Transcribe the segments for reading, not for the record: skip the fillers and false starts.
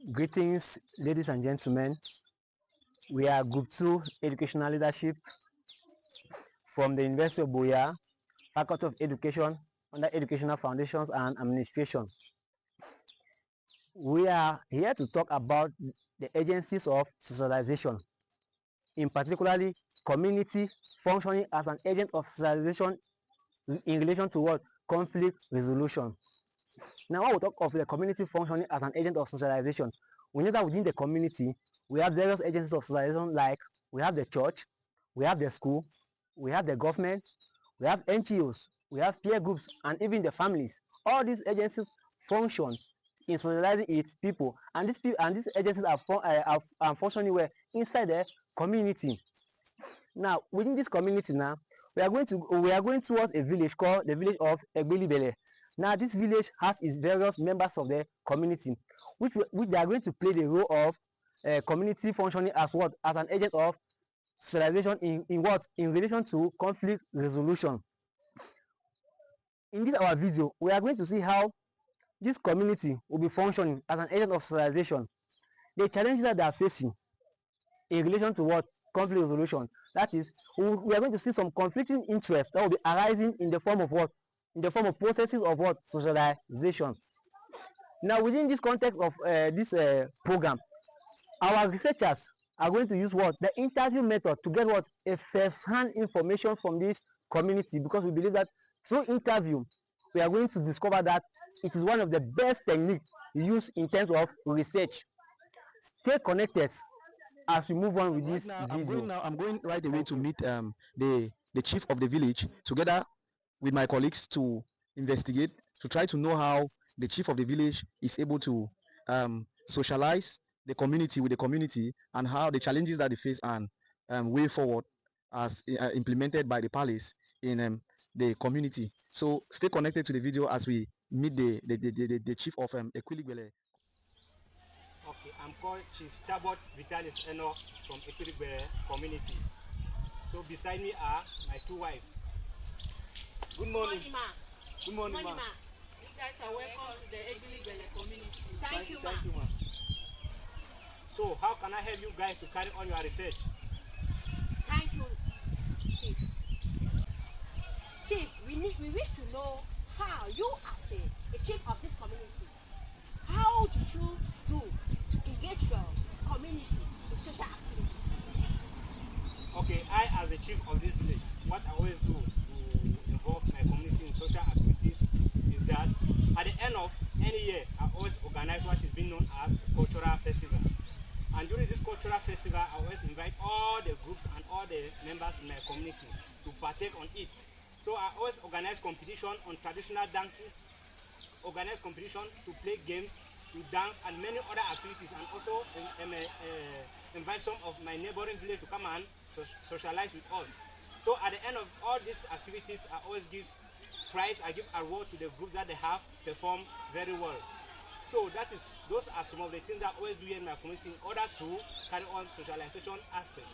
Greetings, ladies and gentlemen. We are Group 2 Educational Leadership from the University of Buea, Faculty of Education, under Educational Foundations and Administration. We are here to talk about the agencies of socialization, in particularly community functioning as an agent of socialization in relation to what? Conflict resolution. Now, when we talk of the community functioning as an agent of socialization, we know that within the community, we have various agencies of socialization, like we have the church, we have the school, we have the government, we have NGOs, we have peer groups, and even the families. All these agencies function in socializing its people, and these agencies are functioning well inside the community. Now, within this community now, we are going towards a village called the village of Egbelibele. Now, this village has its various members of the community, which they are going to play the role of community functioning as what? As an agent of socialization in what? In relation to conflict resolution. In this our video, we are going to see how this community will be functioning as an agent of socialization, the challenges that they are facing in relation to what? Conflict resolution. That is, we are going to see some conflicting interests that will be arising in the form of what? In the form of processes of what? Socialization. Now, within this context of this program, our researchers are going to use what? The interview method to get what? A first-hand information from this community, because we believe that through interview, we are going to discover that it is one of the best techniques used in terms of research. Stay connected as we move on with Right this now, video. I'm going right away to meet the chief of the village together with my colleagues to investigate, to try to know how the chief of the village is able to socialize the community with the community, and how the challenges that they face and way forward as implemented by the palace in the community. So stay connected to the video as we meet the chief of Equiligbele. Okay, I'm called Chief Tabot Vitalis Eno from Ekirigbe community. So beside me are my two wives. Good morning. Good morning, ma. Good morning, ma. You guys are welcome to the Ekirigbe community. Thank you, ma. Thank you, ma. So how can I help you guys to carry on your research? Thank you, Chief. Chief, we wish to know how you as a chief of this community, how did you do to engage your community in social activities? Okay, I as the chief of this village, what I always do to involve my community in social activities is that at the end of any year, I always organize what is being known as cultural festival. And during this cultural festival, I always invite all the groups and all the members in my community to partake on it. So I always organize competition on traditional dances, organize competition to play games, to dance, and many other activities, and also invite some of my neighboring village to come and socialize with us. So at the end of all these activities, I always give prize, I give award to the group that they have performed very well. So those are some of the things that I always do in my community in order to carry on socialization aspect.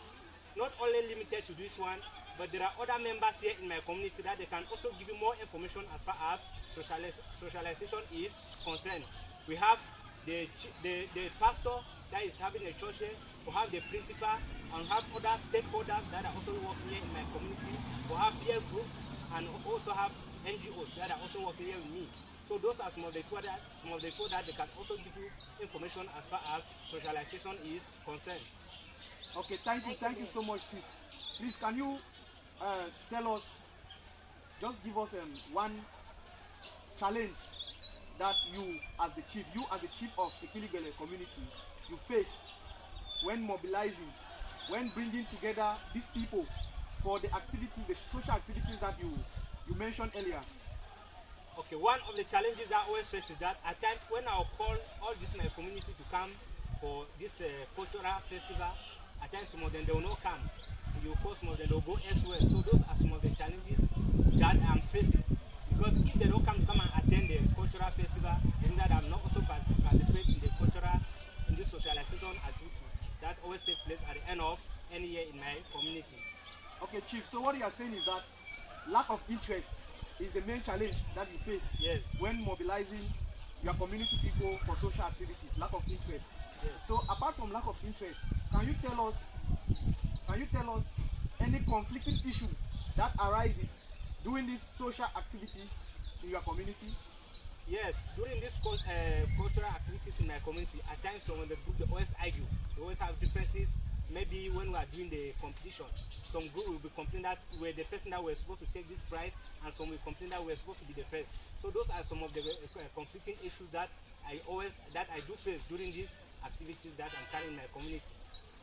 Not only limited to this one, but there are other members here in my community that they can also give you more information as far as socialization is concerned. We have the pastor that is having a church here, we have the principal, and have other stakeholders that are also working here in my community. We have peer groups and also have NGOs that are also working here with me. So those are some of the people that they can also give you information as far as socialization is concerned. Okay, thank you so much, Chief. Please, can you tell us, just give us one challenge that you as the chief of the Ekiligbele community, you face when mobilizing, when bringing together these people for the activities, the social activities that you mentioned earlier. Okay, one of the challenges I always face is that at times when I'll call all this my community to come for this cultural festival, at times some of them they will not come. You call some of them, they'll go elsewhere. So those are some of the challenges that I'm facing. Because if they don't come and attend the cultural festival, then that I'm not also participate in the cultural, in this socialization activity that always takes place at the end of any year in my community. Okay, Chief, so what you are saying is that lack of interest is the main challenge that you face, yes, when mobilizing your community people for social activities, lack of interest. Yes. So apart from lack of interest, can you tell us any conflicting issue that arises during this social activity in your community? Yes, during this cultural activities in my community, at times some of the group they always argue. They always have differences. Maybe when we are doing the competition, some group will be complaining that we're the person that we're supposed to take this prize, and some will complain that we're supposed to be the first. So those are some of the conflicting issues that I do face during these activities that I'm carrying in my community.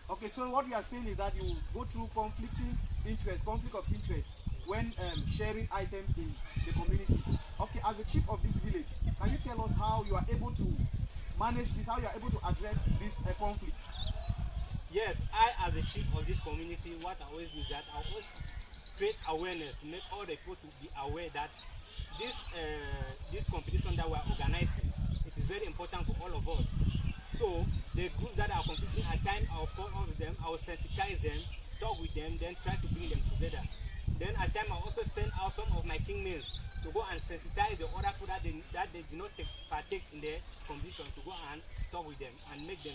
Okay, so what you are saying is that you go through conflict of interest when sharing items in the community. Okay, as the chief of this village, can you tell us how you are able to manage this, how you are able to address this conflict? Yes, I as the chief of this community, what I always do is that I always create awareness to make all the people to be aware that this competition that we are organizing, it is very important for all of us. So the groups that are competing, at times I'll call all of them, I will sensitize them, talk with them, then try to bring them together. Then at times I also send out some of my kingmates to go and sensitize the other people that they do not partake in the competition, to go and talk with them and make them,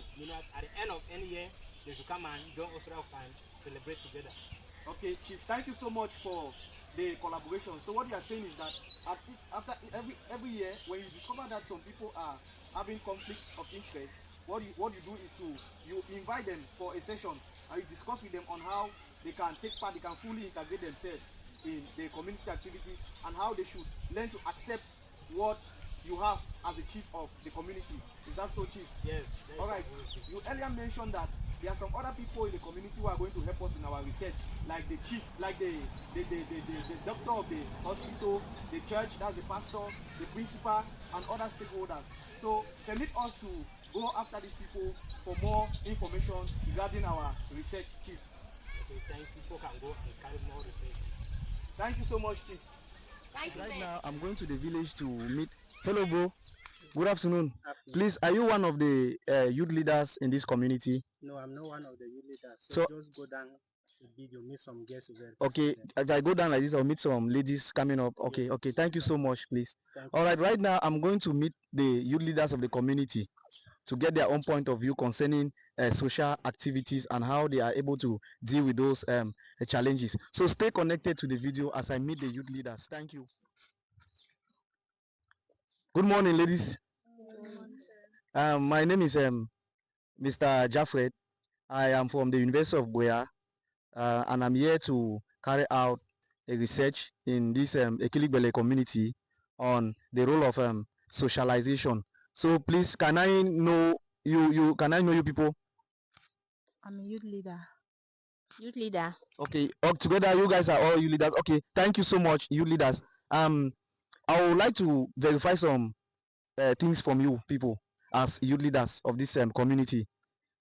at the end of any year they should come and join us and celebrate together. Okay, Chief, thank you so much for the collaboration. So what you are saying is that after every year, when you discover that some people are having conflict of interest, what you do is you invite them for a session and you discuss with them on how they can take part, they can fully integrate themselves in the community activities and how they should learn to accept what you have as a chief of the community. Is that so, Chief? Yes. All right. You earlier mentioned that there are some other people in the community who are going to help us in our research, like the chief, like the doctor of the hospital, the church, that's the pastor, the principal, and other stakeholders. So permit us to go after these people for more information regarding our research, Chief. Okay, thank you. People can go and carry more research. Thank you so much, Chief. Thank you, Right Ben. now, I'm going to the village to meet. Hello, bro. Good afternoon. Please, are you one of the youth leaders in this community? No, I'm not one of the youth leaders. So- Just go down the video, meet some guests there. Okay, if I go down like this, I'll meet some ladies coming up. Okay, okay. Thank you so much, please. Thank you. All right, right now, I'm going to meet the youth leaders of the community to get their own point of view concerning social activities and how they are able to deal with those challenges. So stay connected to the video as I meet the youth leaders. Thank you. Good morning, ladies. My name is Mr. Jaffred. I am from the University of Buea, and I'm here to carry out a research in this Ekiligbele community on the role of socialization. So please, can I know you? Can I know you people? I'm a youth leader. Youth leader. Okay, together you guys are all you leaders. Okay, thank you so much, you leaders. I would like to verify some things from you people as youth leaders of this community.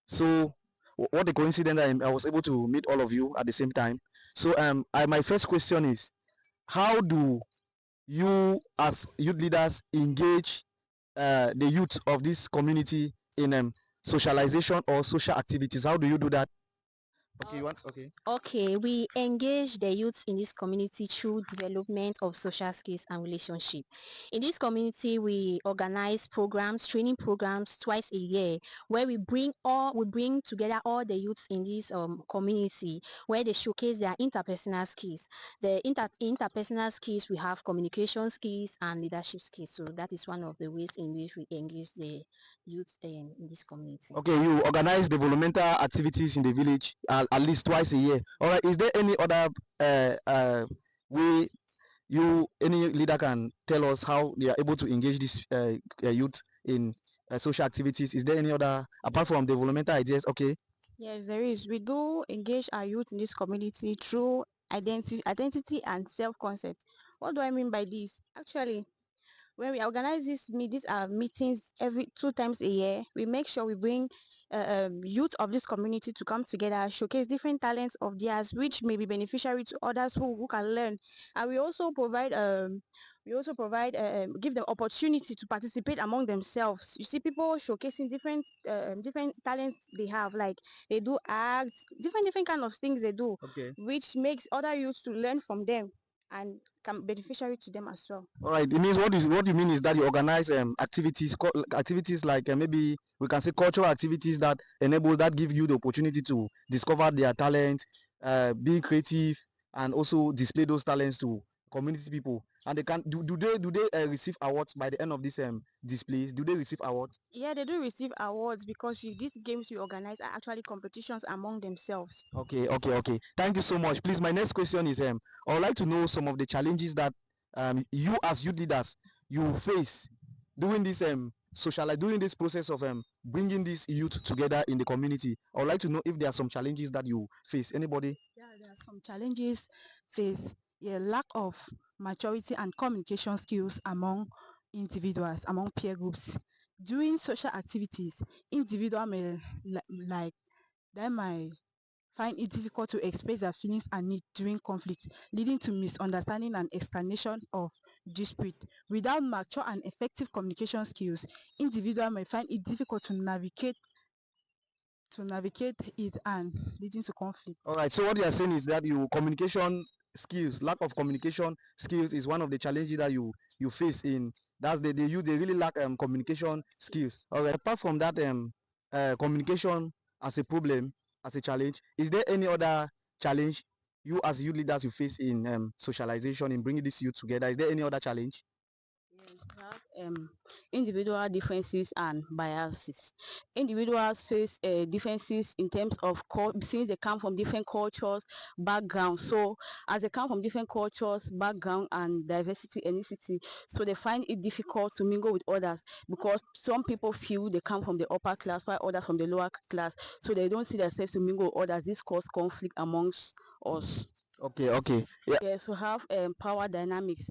So what a coincidence that I was able to meet all of you at the same time. So my first question is, how do you as youth leaders engage the youth of this community in socialization or social activities? How do you do that? Okay, you want? Okay. Okay, we engage the youths in this community through development of social skills and relationship. In this community, we organize programs, training programs twice a year, where we bring together all the youths in this community, where they showcase their interpersonal skills. The interpersonal skills, we have communication skills and leadership skills. So that is one of the ways in which we engage the youth in this community. Okay, you organize developmental activities in the village at least twice a year. All right, is there any other way any leader can tell us how they are able to engage this youth in social activities? Is there any other apart from developmental ideas? Okay. Yes, there is. We do engage our youth in this community through identity and self-concept. What do I mean by this? Actually, when we organize these meetings every 2 times a year, we make sure we bring youth of this community to come together, showcase different talents of theirs, which may be beneficiary to others who can learn. And we also provide give them opportunity to participate among themselves. You see, people showcasing different talents they have, like they do acts, different kind of things they do, Okay. which makes other youths to learn from them. and beneficiary to them as well. All right. It means what you mean is that you organize activities like maybe we can say cultural activities that enable that give you the opportunity to discover their talent, being creative, and also display those talents to community people. And they can do they receive awards by the end of this displays? Do they receive awards? Yeah, they do receive awards because these games we organize are actually competitions among themselves. Okay. Thank you so much. Please, my next question is I would like to know some of the challenges that you as youth leaders you face during this during this process of bringing this youth together in the community. I would like to know if there are some challenges that you face. Anybody? Yeah, there are some challenges faced. Yeah, lack of maturity and communication skills among individuals, among peer groups. During social activities, individual may like they might find it difficult to express their feelings and needs during conflict, leading to misunderstanding and explanation of dispute. Without mature and effective communication skills, individual may find it difficult to navigate it and leading to conflict. All right. So what you are saying is that you communication skills, lack of communication skills is one of the challenges that you face in that's they really lack communication skills. All right. Apart from that communication as a problem, as a challenge, is there any other challenge you as youth leaders you face in socialization in bringing this youth together? Is there any other challenge? Yes, we have individual differences and biases. Individuals face differences in terms of since they come from different cultures, backgrounds. So, as they come from different cultures, background, and diversity, ethnicity, so they find it difficult to mingle with others because some people feel they come from the upper class while others from the lower class. So they don't see themselves to mingle with others. This cause conflict amongst us. Okay. Yeah. Yes, we have power dynamics.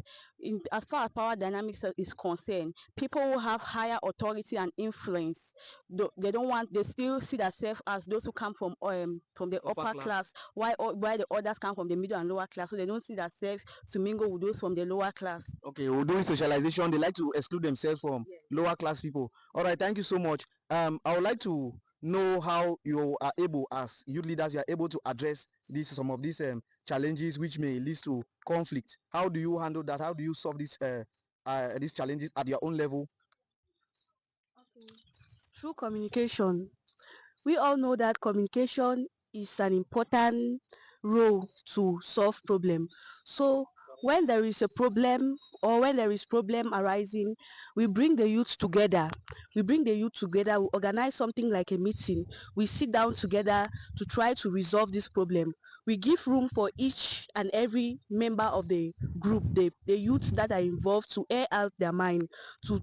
As far as power dynamics is concerned, people who have higher authority and influence, they don't want. They still see themselves as those who come from the Upper upper class. class, while the others come from the middle and lower class. So they don't see themselves to mingle with those from the lower class. Okay, well, doing socialization, they like to exclude themselves from lower class people. All right, thank you so much. I would like to know how you are able, as youth leaders, you are able to address some of these challenges which may lead to conflict. How do you handle that? How do you solve these challenges at your own level? Through communication, we all know that communication is an important role to solve problem. So when there is a problem or when there is problem arising, we bring the youth together. We organize something like a meeting. We sit down together to try to resolve this problem. We give room for each and every member of the group, the youths that are involved, to air out their mind, to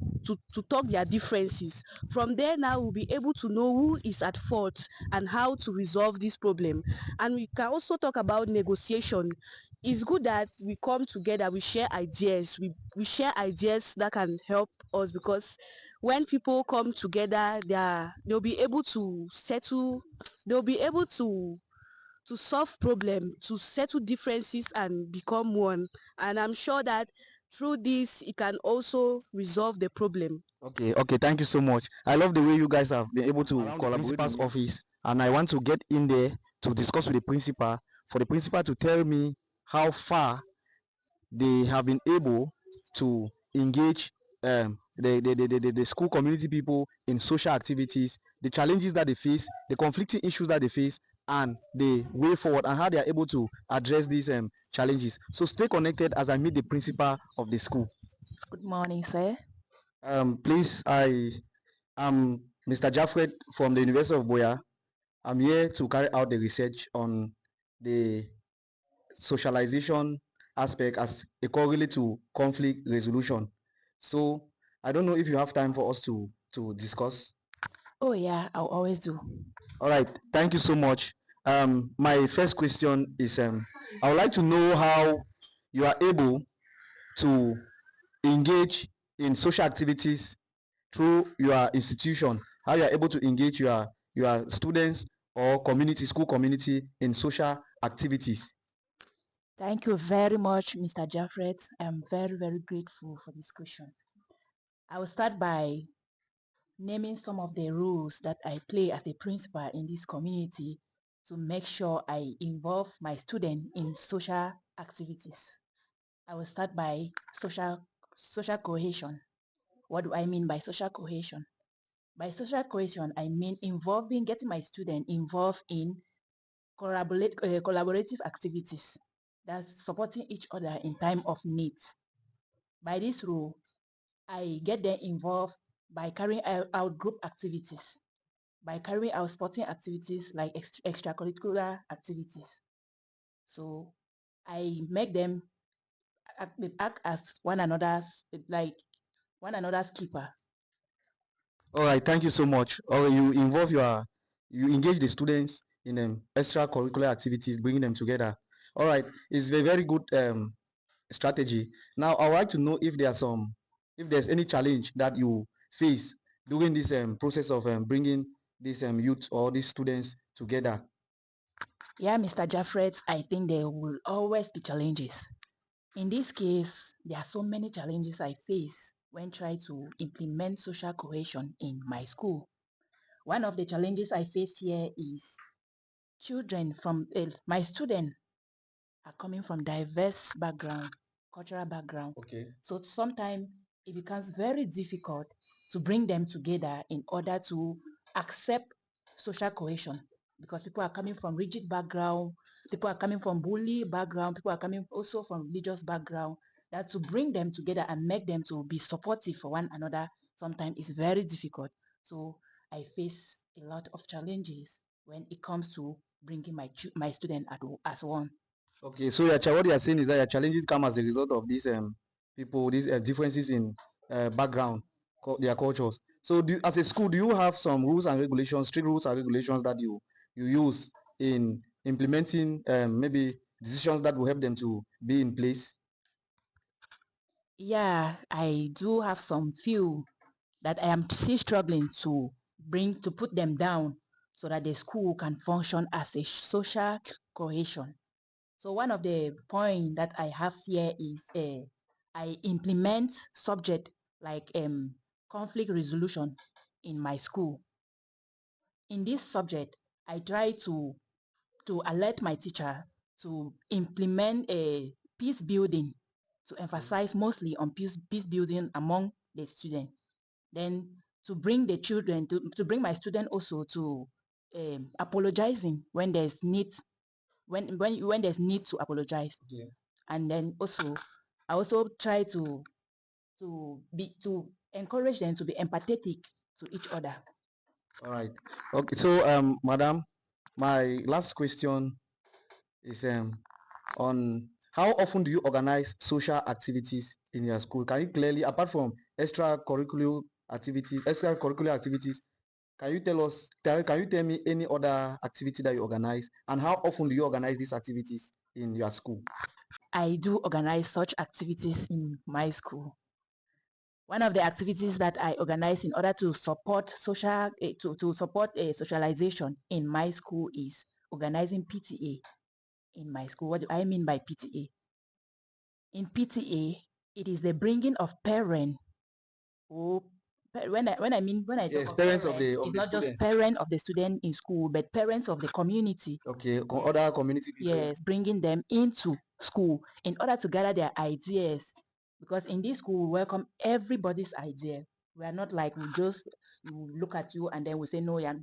talk their differences. From there now we'll be able to know who is at fault and how to resolve this problem. And we can also talk about negotiation. It's good that we come together, we share ideas, we share ideas that can help us, because when people come together, they'll be able to settle, they'll be able to solve problem, to settle differences and become one. And I'm sure that through this it can also resolve the problem. Okay, thank you so much. I love the way you guys have been able to around the collaborate principal's with office, and I want to get in there to discuss with the principal for the principal to tell me how far they have been able to engage the school community people in social activities, the challenges that they face, the conflicting issues that they face, and the way forward, and how they are able to address these challenges. So stay connected as I meet the principal of the school. Good morning, sir. Please, I am Mr. Jaffred from the University of Buea. I'm here to carry out the research on the socialization aspect as a correlate to conflict resolution. So I don't know if you have time for us to discuss. Oh, yeah, I'll always do. All right, thank you so much. My first question is I would like to know how you are able to engage in social activities through your institution, how you are able to engage your students or community, school community in social activities. Thank you very much, Mr. Jaffret. I'm very, very grateful for this question. I will start by naming some of the roles that I play as a principal in this community to make sure I involve my students in social activities. I will start by social cohesion. What do I mean by social cohesion? By social cohesion, I mean getting my student involved in collaborative activities, that's supporting each other in time of need. By this rule, I get them involved by carrying out group activities, by carrying out sporting activities like extracurricular activities. So I make them act as like one another's keeper. All right, thank you so much. Or you engage the students in extracurricular activities, bringing them together. All right, it's a very good strategy. Now, I would like to know if there's any challenge that you face during this process of bringing these youth or these students together. Yeah, Mr. Jaffret, I think there will always be challenges. In this case, there are so many challenges I face when trying to implement social cohesion in my school. One of the challenges I face here is my students are coming from diverse background, cultural background. Okay. So sometimes it becomes very difficult to bring them together in order to accept social cohesion because people are coming from rigid background, people are coming from bully background, people are coming also from religious background. That to bring them together and make them to be supportive for one another sometimes is very difficult. So I face a lot of challenges when it comes to bringing my student as one. Okay, so what you are saying is that your challenges come as a result of these people, these differences in background, their cultures. So, as a school, do you have some rules and regulations, strict rules and regulations that you use in implementing maybe decisions that will help them to be in place? Yeah, I do have some few that I am still struggling to put them down so that the school can function as a social cohesion. So one of the point that I have here is I implement subject like conflict resolution in my school. In this subject, I try to alert my teacher to implement a peace building, to emphasize mostly on peace building among the students. Then to bring the children, to bring my student also to apologizing when there's need, when there's need to apologize. Okay. And then also, I also try to encourage them to be empathetic to each other. All right. Okay. So, madam, my last question is on how often do you organize social activities in your school? Can you clearly, apart from extracurricular activities, can you tell me any other activity that you organize, and how often do you organize these activities in your school? I do organize such activities in my school. One of the activities that I organize in order to support socialization in my school is organizing PTA in my school. What do I mean by PTA? In PTA, it is the bringing of parents who when I talk Yes, of parents of parent, the it's not just students. parent of the student in school, but parents of the community. Okay, Yes. other community people. Yes, bringing them into school in order to gather their ideas. Because in this school, we welcome everybody's idea. We are not like we look at you and then we say no. Yeah,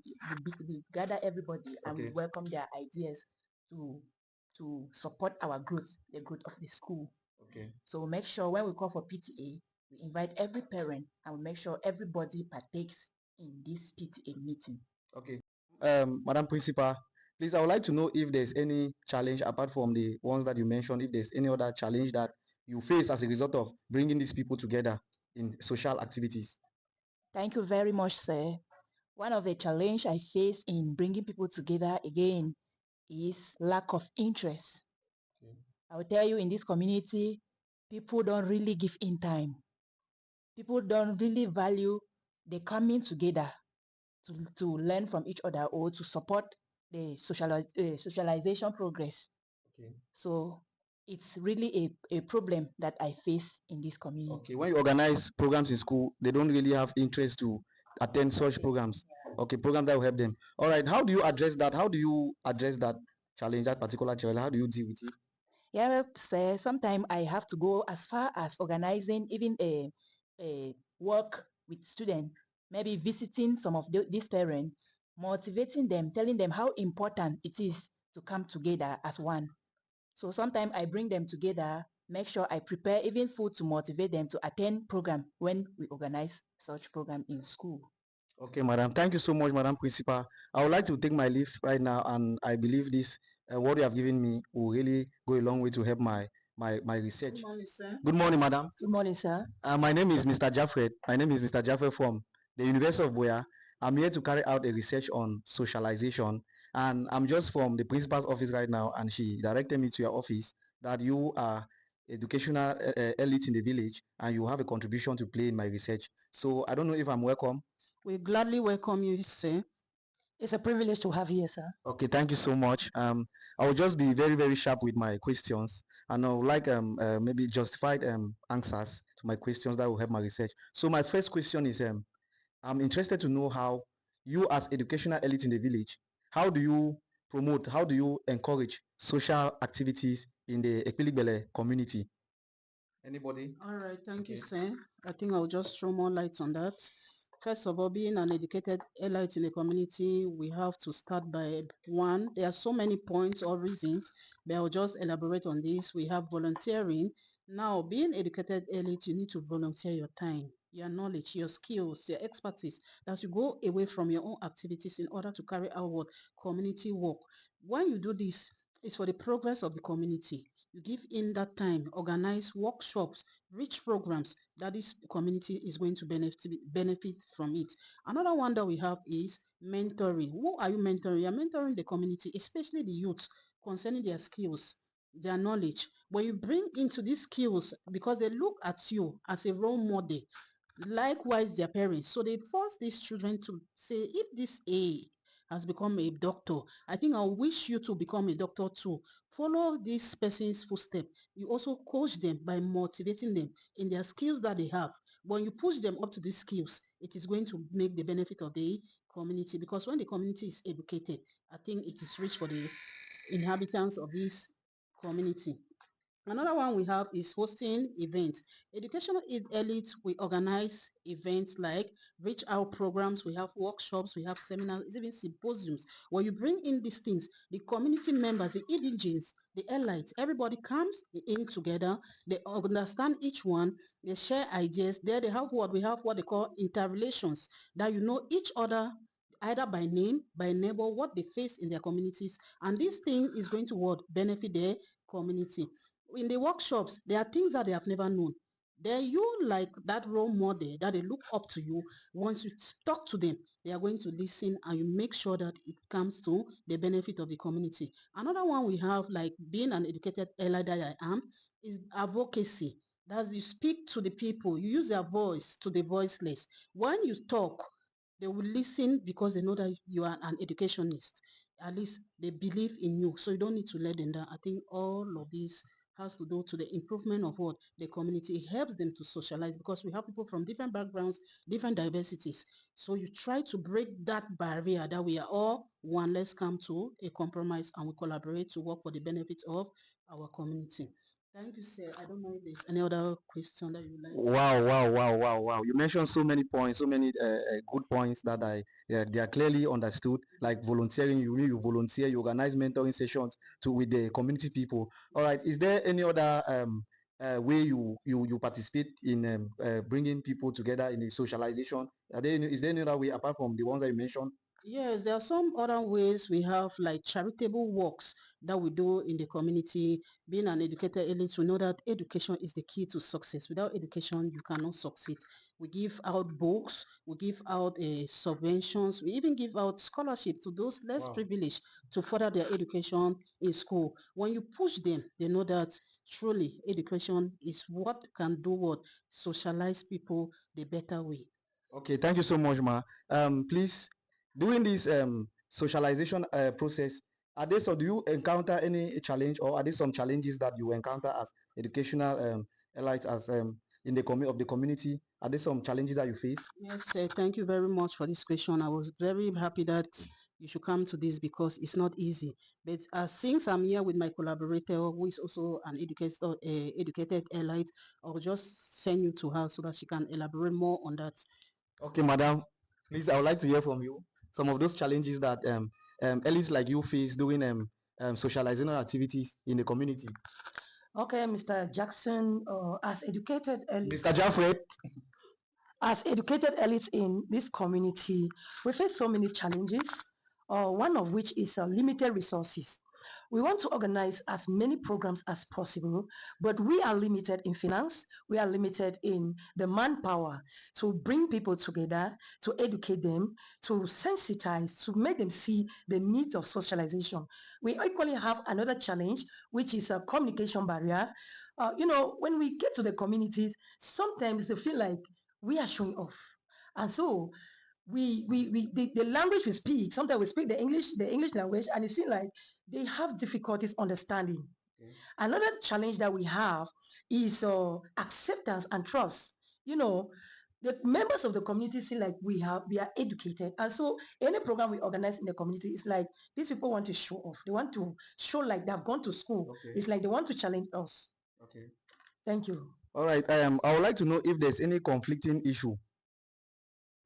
we gather everybody and we Okay. welcome their ideas to to support our growth, the growth of the school. Okay. So we make sure when we call for PTA, we invite every parent and we make sure everybody partakes in this PTA meeting. Okay. Madam Principal, please, I would like to know if there's any challenge apart from the ones that you mentioned, if there's any other challenge that you face as a result of bringing these people together in social activities. Thank you very much, sir. One of the challenge I face in bringing people together again is lack of interest. Okay. I will tell you, in this community, people don't really give in time. People don't really value the coming together to learn from each other or to support the socialization progress. Okay. So it's really a problem that I face in this community. Okay. When you organize programs in school, they don't really have interest to attend such programs. Okay, programs that will help them. All right. How do you address that? How do you address that challenge, that particular challenge? How do you deal with it? Yeah, sir. Sometimes I have to go as far as organizing even a work with students, maybe visiting some of these parents, motivating them, telling them how important it is to come together as one. So sometimes I bring them together, make sure I prepare even food to motivate them to attend program when we organize such program in school. Okay, madam. Thank you so much, madam principal. I would like to take my leave right now, and I believe this what you have given me will really go a long way to help my research. Good morning, sir. Good morning, madam. Good morning, sir. My name is Mr. Jaffred. My name is Mr. Jaffred from the University of Buea. I'm here to carry out a research on socialization, and I'm just from the principal's office right now, and she directed me to your office that you are educational elite in the village, and you have a contribution to play in my research. So I don't know if I'm welcome. We gladly welcome you, sir. It's a privilege to have you here, sir. Okay, thank you so much. I will just be very, very sharp with my questions, and I would like maybe justified answers to my questions that will help my research. So my first question is I'm interested to know how you as educational elite in the village, how do you promote, how do you encourage social activities in the Ekpiligbele community? Anybody? All right, thank you, Okay. sir. I think I'll just throw more light on that. First of all, being an educated elite in the community, we have to start by one. There are so many points or reasons, but I'll just elaborate on this. We have volunteering. Now, being educated elite, you need to volunteer your time, your knowledge, your skills, your expertise, that you go away from your own activities in order to carry out what community work. When you do this, it's for the progress of the community. You give in that time, organize workshops, rich programs that this community is going to benefit from it. Another one that we have is mentoring. Who are you mentoring? You're mentoring the community, especially the youth, concerning their skills, their knowledge. When you bring into these skills, because they look at you as a role model, likewise their parents. So they force these children to say, if this A has become a doctor, I think I wish you to become a doctor too. Follow this person's footstep. You also coach them by motivating them in their skills that they have. When you push them up to these skills, it is going to make the benefit of the community, because when the community is educated, I think it is rich for the inhabitants of this community. Another one we have is hosting events. Educational elite, we organize events like reach out programs, we have workshops, we have seminars, even symposiums. When you bring in these things, the community members, the indigenes, the elites, everybody comes in together, they understand each one, they share ideas. There they have what we have what they call interrelations, that you know each other either by name, by neighbor, what they face in their communities, and this thing is going to what benefit their community. In the workshops, there are things that they have never known. Then you like that role model that they look up to you. Once you talk to them, they are going to listen, and you make sure that it comes to the benefit of the community. Another one we have, like being an educated ally that I am, is advocacy. That's you speak to the people, you use their voice to the voiceless. When you talk, they will listen because they know that you are an educationist. At least they believe in you, so you don't need to let them down. I think all of this has to do to the improvement of what the community. It helps them to socialize, because we have people from different backgrounds, different diversities. So you try to break that barrier that we are all one. Let's come to a compromise and we collaborate to work for the benefit of our community. Thank you, sir. I don't know if there's any other question that you would like. Wow, wow, wow, wow, wow. You mentioned so many points, so many good points that they are clearly understood. Like volunteering, you volunteer, you organize mentoring sessions with the community people. All right. Is there any other way you participate in bringing people together in the socialization? Is there any other way apart from the ones that you mentioned? Yes, there are some other ways we have, like charitable works that we do in the community. Being an educated elite, we know that education is the key to success. Without education, you cannot succeed. We give out books, we give out subventions, we even give out scholarship to those less Wow. privileged to further their education in school. When you push them, they know that truly education is what can do what socialize people the better way. Okay, thank you so much, ma. Please, during this socialization process, do you encounter any challenge, or are there some challenges that you encounter as educational elites as in the of the community? Are there some challenges that you face? Yes, thank you very much for this question. I was very happy that you should come to this because it's not easy. But since I'm here with my collaborator, who is also an educated elite, I'll just send you to her so that she can elaborate more on that. Okay, madam, please, I would like to hear from you some of those challenges that elites like you face doing socializing activities in the community. Okay, Mr. Jackson, as educated elites, Mr. Jaffred. as educated elites in this community, we face so many challenges, one of which is limited resources. We want to organize as many programs as possible, but we are limited in finance, we are limited in the manpower to bring people together, to educate them, to sensitize, to make them see the need of socialization. We equally have another challenge, which is a communication barrier. When we get to the communities, sometimes they feel like we are showing off. And so the language we speak, sometimes we speak the English language, and it seems like they have difficulties understanding. Okay. Another challenge that we have is acceptance and trust. The members of the community see like we are educated, and so any program we organize in the community is like these people want to show off. They want to show like they've gone to school. Okay. It's like they want to challenge us. Okay. Thank you. All right. I would like to know if there's any conflicting issue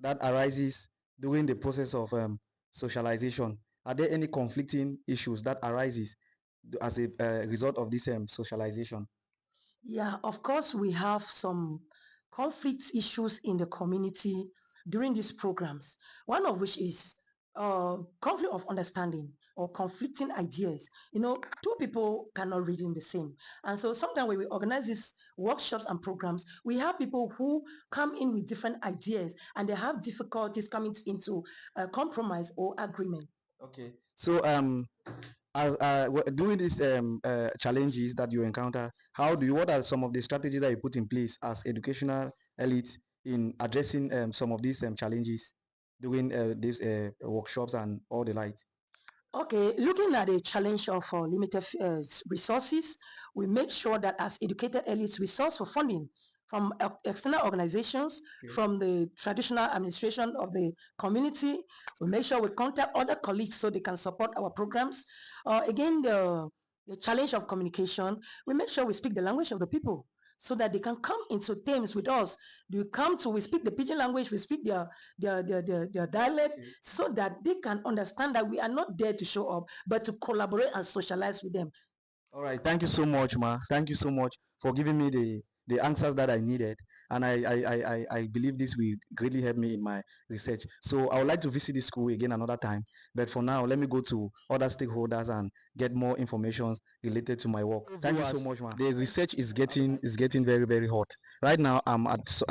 that arises during the process of socialization. Are there any conflicting issues that arises as a result of this socialization? Yeah, of course, we have some conflict issues in the community during these programs. One of which is conflict of understanding or conflicting ideas. Two people cannot reason the same. And so sometimes when we organize these workshops and programs, we have people who come in with different ideas and they have difficulties coming into compromise or agreement. Okay. So during these challenges that you encounter, what are some of the strategies that you put in place as educational elites in addressing some of these challenges during these workshops and all the like? Okay, looking at the challenge of limited resources, we make sure that as educated elites, we source for funding from external organizations, okay, from the traditional administration of the community. We make sure we contact other colleagues so they can support our programs. Again, the challenge of communication, we make sure we speak the language of the people so that they can come into terms with us. We speak the pidgin language, we speak their dialect, okay, so that they can understand that we are not there to show up, but to collaborate and socialize with them. All right, thank you so much, ma. Thank you so much for giving me the answers that I needed, and I believe this will greatly help me in my research. So I would like to visit this school again another time, but for now, let me go to other stakeholders and get more information related to my work. Thank you so much, ma. The research is getting very, very hot. Right now, I'm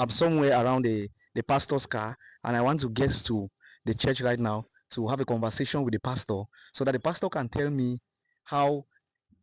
somewhere around the pastor's car, and I want to get to the church right now to have a conversation with the pastor so that the pastor can tell me how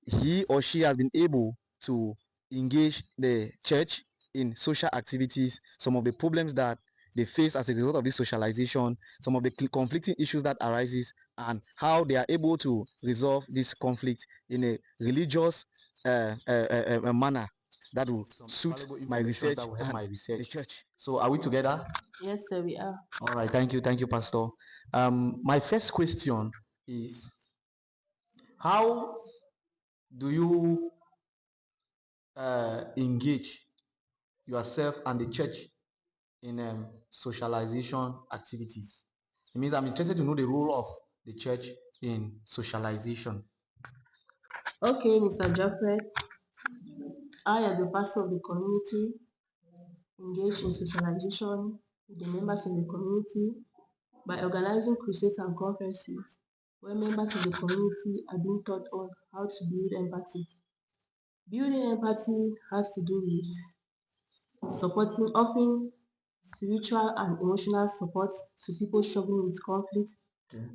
he or she has been able to engage the church in social activities, some of the problems that they face as a result of this socialization, some of the conflicting issues that arises, and how they are able to resolve this conflict in a religious manner that will suit my research and the church. So are we together? Yes, sir, we are. All right, thank you, Pastor. My first question is, how do you engage yourself and the church in socialization activities? It means I'm interested to know the role of the church in socialization. Okay, Mr. Jaffred, I, as a pastor of the community, engage in socialization with the members of the community by organizing crusades and conferences where members of the community are being taught on how to build empathy. Building empathy has to do with offering spiritual and emotional support to people struggling with conflict,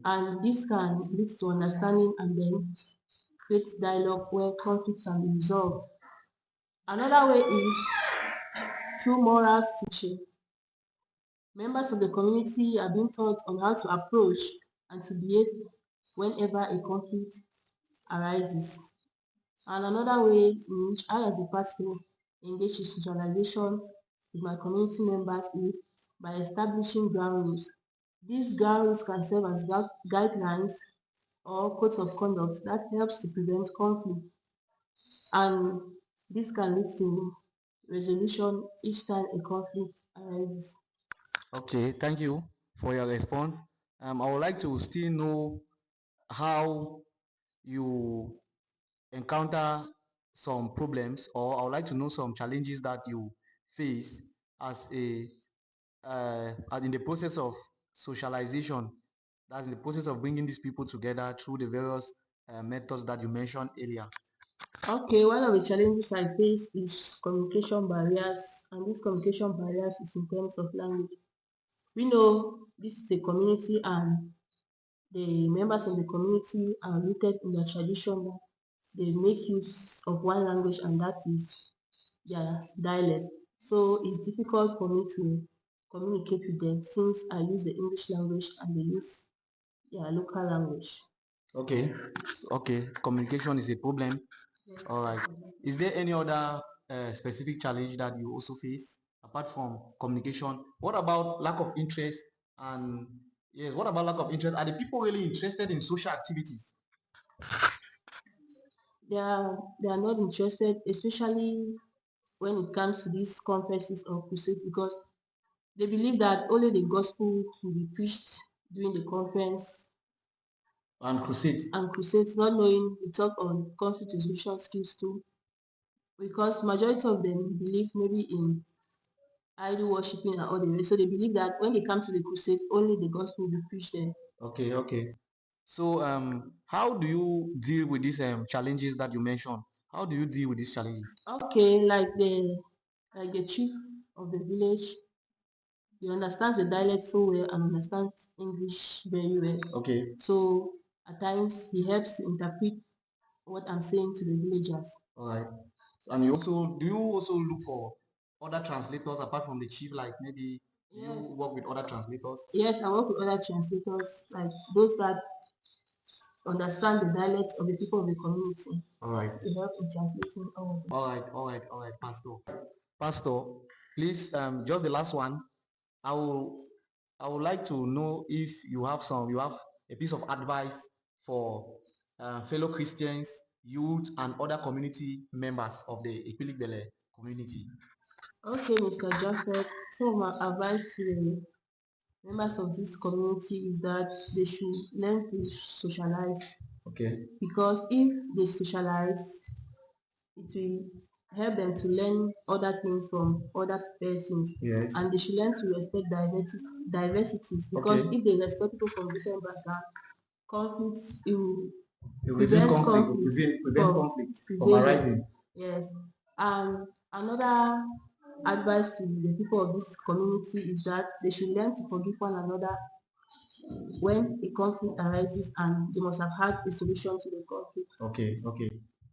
and this can lead to understanding and then create dialogue where conflict can be resolved. Another way is through morals teaching. Members of the community are being taught on how to approach and to behave whenever a conflict arises. And another way in which I, as a pastor, engage in socialization with my community members is by establishing ground rules. These grounds can serve as guidelines or codes of conduct that helps to prevent conflict, and this can lead to resolution each time a conflict arises. Okay, thank you for your response. I would like to still know how you encounter some problems, or I would like to know some challenges that you face as a in the process of socialization, that's in the process of bringing these people together through the various methods that you mentioned earlier. Okay, one of the challenges I face is communication barriers, and these communication barriers is in terms of language. We know this is a community, and the members of the community are rooted in their tradition that they make use of one language, and that is their dialect. So it's difficult for me to communicate with them since I use the English language and they use their local language. Okay, okay, communication is a problem. Yes. All right. Is there any other specific challenge that you also face apart from communication? What about lack of interest? And yes, what about lack of interest? Are the people really interested in social activities? They are not interested, especially when it comes to these conferences or crusades, because they believe that only the gospel will be preached during the conference And crusades, not knowing we talk on conflict resolution skills too, because majority of them believe maybe in idol worshiping and all the rest. So they believe that when they come to the crusade, only the gospel will be preached there. Okay, okay. So how do you deal with these challenges that you mentioned? How do you deal with these challenges? Okay, like the chief of the village, he understands the dialect so well and understands English very well. Okay. So at times he helps to interpret what I'm saying to the villagers. All right. And you also do you also look for other translators apart from the chief, like maybe you Yes. work with other translators? Yes, I work with other translators, like those that understand the dialect of the people of the community. All right. To help in translating all of them. All right, Pastor. Pastor, please, just the last one. I will, I would like to know if you have a piece of advice for fellow Christians, youth, and other community members of the Epilik community. Okay, Mr. Jaffet, some of my advice to the members of this community is that they should learn to socialize, Okay. because if they socialize, it will help them to learn other things from other persons. Yes. And they should learn to respect diversities, because Okay. if they respect people from different backgrounds, conflicts it will It will reduce prevent conflict, conflicts prevent from conflict from prevailing. arising. Yes. And another advice to the people of this community is that they should learn to forgive one another when a conflict arises, and they must have had a solution to the conflict. Okay, okay.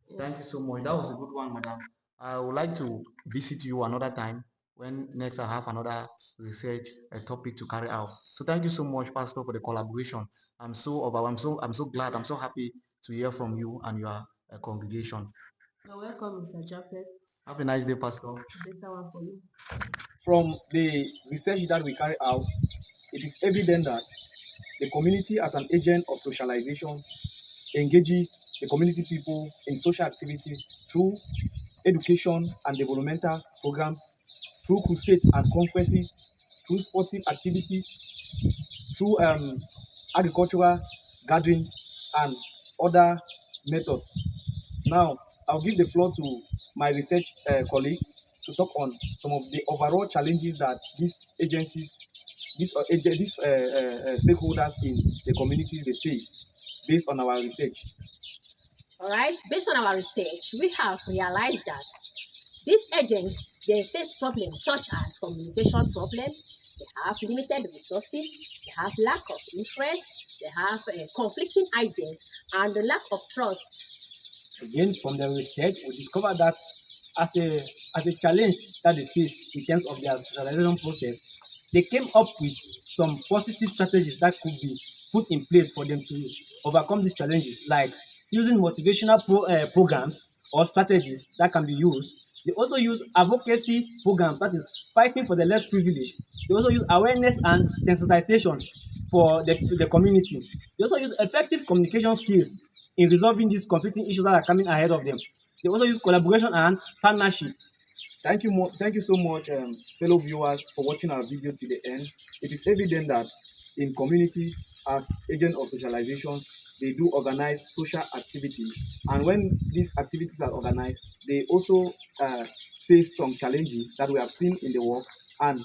Yes. Thank you so much. That was a good one, madam. I would like to visit you another time when next I have another research topic to carry out. So thank you so much, Pastor, for the collaboration. I'm so glad, I'm so happy to hear from you and your congregation. You're welcome, Mr. Jaffet. Have a nice day, Pastor. Better one for you. From the research that we carry out, it is evident that the community as an agent of socialization engages the community people in social activities through education and developmental programs, through crusades and conferences, through sporting activities, through agricultural gatherings, and other methods. Now, I'll give the floor to my research colleague to talk on some of the overall challenges that these agencies, these stakeholders in the communities they face based on our research. All right, based on our research, we have realized that these agents, they face problems such as communication problems, they have limited resources, they have lack of interest, they have conflicting ideas, and the lack of trust. Again, from the research, we discovered that as a challenge that they face in terms of their socialization process, they came up with some positive strategies that could be put in place for them to overcome these challenges, like using motivational programs or strategies that can be used. They also use advocacy programs, that is fighting for the less privileged. They also use awareness and sensitization for the community. They also use effective communication skills in resolving these conflicting issues that are coming ahead of them. They also use collaboration and partnership. Thank you so much, fellow viewers, for watching our video to the end. It is evident that in communities, as agents of socialization, they do organize social activities, and when these activities are organized, they also face some challenges that we have seen in the work, and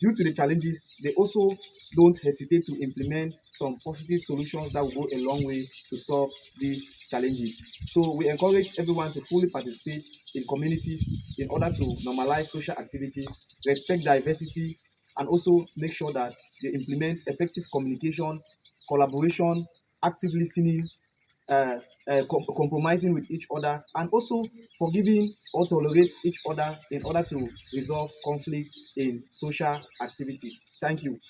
due to the challenges, they also don't hesitate to implement some positive solutions that will go a long way to solve these challenges. So we encourage everyone to fully participate in communities in order to normalize social activities, respect diversity, and also make sure that they implement effective communication, collaboration, active listening, compromising with each other, and also forgiving or tolerate each other in order to resolve conflict in social activities. Thank you.